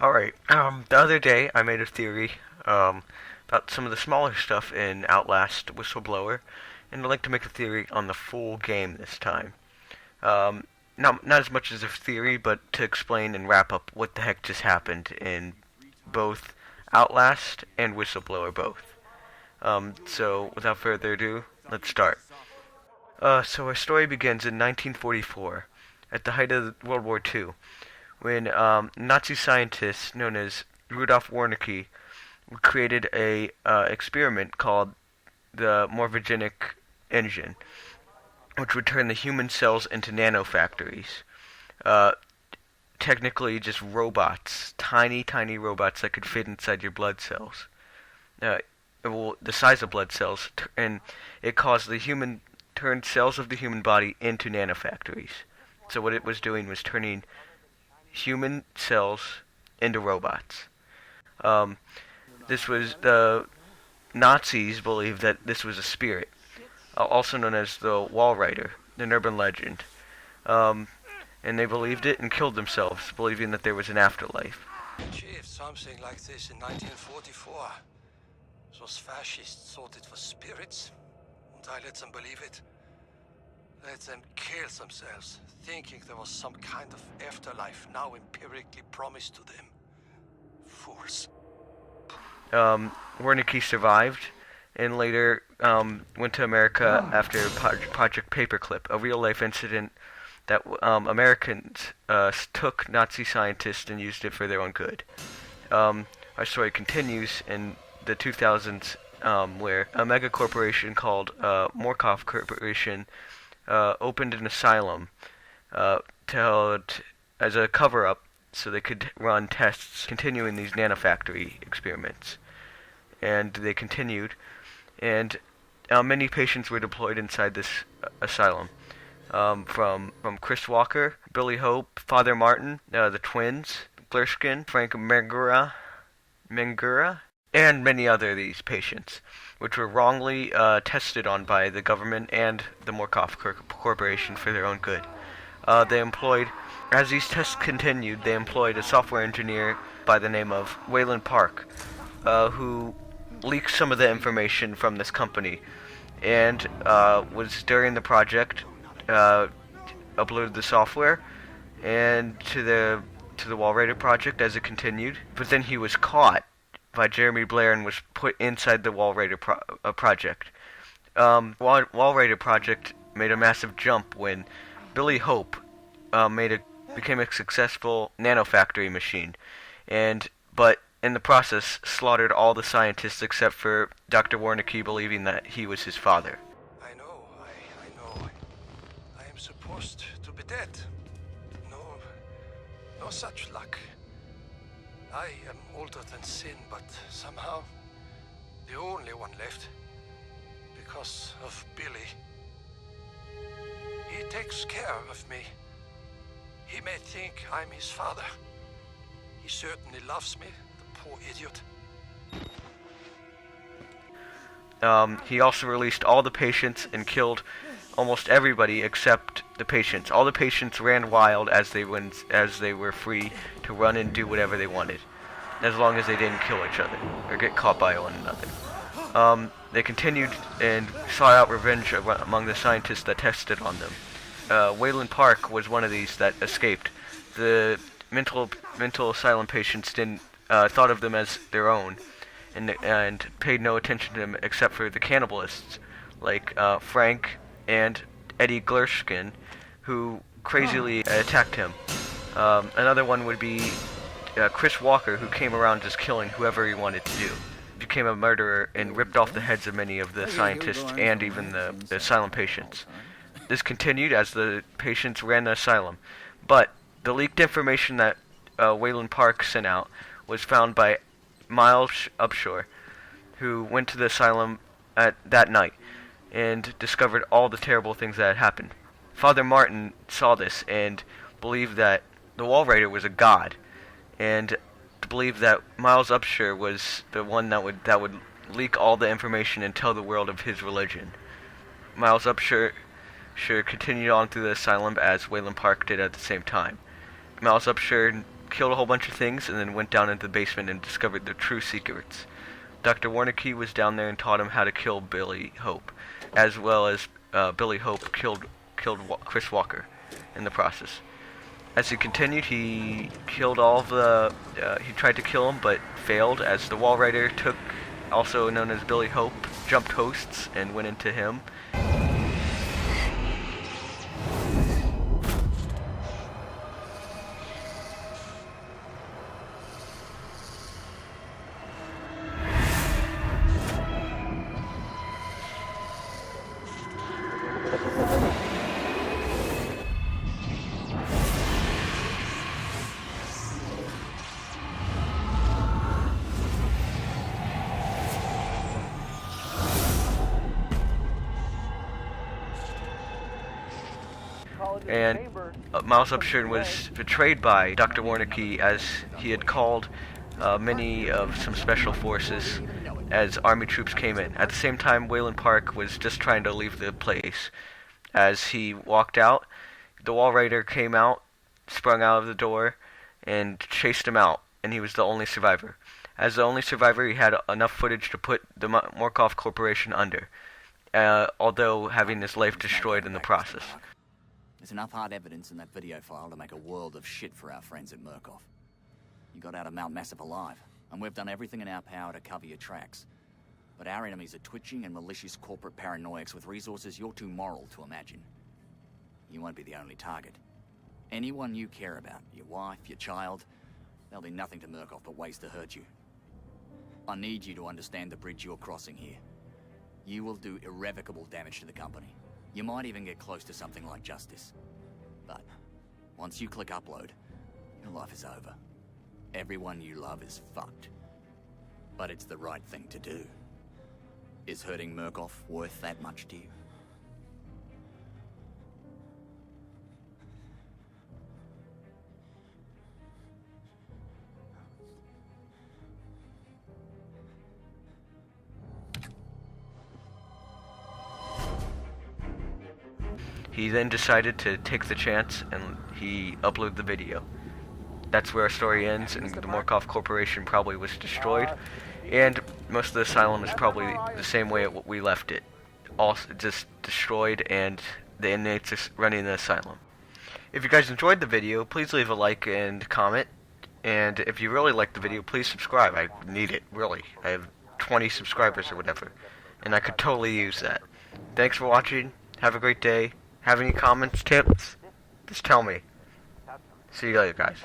Alright, the other day I made a theory about some of the smaller stuff in Outlast Whistleblower, and I'd like to make a theory on the full game this time. Not as much as a theory, but to explain and wrap up what the heck just happened in both Outlast and Whistleblower both. So without further ado, let's start. So our story begins in 1944, at the height of World War II, when Nazi scientists known as Rudolf Wernicke created a experiment called the morphogenic engine, which would turn the human cells into nanofactories. Technically, just robots, tiny, tiny robots that could fit inside your blood cells. The size of blood cells, and it caused turned cells of the human body into nanofactories. So what it was doing was turning human cells into robots. The Nazis believed that this was a spirit, also known as the Wall Rider, an urban legend. And they believed it and killed themselves, believing that there was an afterlife. Achieved something like this in 1944. Those fascists thought it was spirits, and I let them believe it. Let them kill themselves, thinking there was some kind of afterlife now empirically promised to them. Fools. Wernicke survived, and later went to America after Project Paperclip, a real-life incident that Americans took Nazi scientists and used it for their own good. Our story continues in the 2000s, where a mega corporation called Morkov Corporation opened an asylum as a cover-up so they could run tests continuing these nanofactory experiments. And they continued, and many patients were deployed inside this asylum. From Chris Walker, Billy Hope, Father Martin, the twins, Glerskin, Frank Mengura, and many other of these patients, which were wrongly tested on by the government and the Morkov Corporation for their own good. As these tests continued, they employed a software engineer by the name of Wayland Park, who leaked some of the information from this company, and was during the project uploaded the software and to the Wall Rider project as it continued. But then he was caught by Jeremy Blair and was put inside the Wall Rider project. Wall Rider project made a massive jump when Billy Hope became a successful nanofactory machine, but in the process slaughtered all the scientists except for Dr. Wernicke, believing that he was his father. I know. I am supposed to be dead. No such luck. I am older than sin, but somehow the only one left. Because of Billy. He takes care of me. He may think I'm his father. He certainly loves me, the poor idiot. He also released all the patients and killed almost everybody except the patients. All the patients ran wild as they were free to run and do whatever they wanted, as long as they didn't kill each other or get caught by one another. They continued and sought out revenge among the scientists that tested on them. Wayland Park was one of these that escaped. The mental asylum patients thought of them as their own, and paid no attention to them except for the cannibalists, like Frank and Eddie Glerskin, who crazily attacked him. Another one would be Chris Walker, who came around just killing whoever he wanted to do. Became a murderer and ripped off the heads of many of the scientists and even the asylum patients. This continued as the patients ran the asylum, but the leaked information that Wayland Park sent out was found by Miles Upshur, who went to the asylum that night and discovered all the terrible things that had happened. Father Martin saw this and believed that the Wall Rider was a god, and believed that Miles Upshur was the one that would leak all the information and tell the world of his religion. Miles Upshur continued on through the asylum as Wayland Park did at the same time. Miles Upshur killed a whole bunch of things, and then went down into the basement and discovered the true secrets. Dr. Warneke was down there and taught him how to kill Billy Hope, as well as Billy Hope killed Chris Walker in the process. As he continued, he killed all of the. He tried to kill him, but failed, as the wall rider also known as Billy Hope, jumped hosts and went into him. And Miles Upshur was betrayed by Dr. Warneke, as he had called many of some special forces as army troops came in. At the same time, Wayland Park was just trying to leave the place. As he walked out, the wall rider came out, sprung out of the door, and chased him out, and he was the only survivor. As the only survivor, he had enough footage to put the Murkoff Corporation under, although having his life destroyed in the process. There's enough hard evidence in that video file to make a world of shit for our friends at Murkoff. You got out of Mount Massive alive, and we've done everything in our power to cover your tracks. But our enemies are twitching and malicious corporate paranoics with resources you're too moral to imagine. You won't be the only target. Anyone you care about, your wife, your child, there'll be nothing to Murkoff but ways to hurt you. I need you to understand the bridge you're crossing here. You will do irrevocable damage to the company. You might even get close to something like justice. But once you click upload, your life is over. Everyone you love is fucked. But it's the right thing to do. Is hurting Murkoff worth that much to you? He then decided to take the chance, and he uploaded the video. That's where our story ends, and the Murkoff Corporation probably was destroyed, and most of the asylum is probably the same way we left it. All just destroyed, and the inmates are running the asylum. If you guys enjoyed the video, please leave a like and comment, and if you really liked the video, please subscribe. I need it, really. I have 20 subscribers or whatever, and I could totally use that. Thanks for watching. Have a great day. Have any comments, tips? Just tell me. See you later, guys.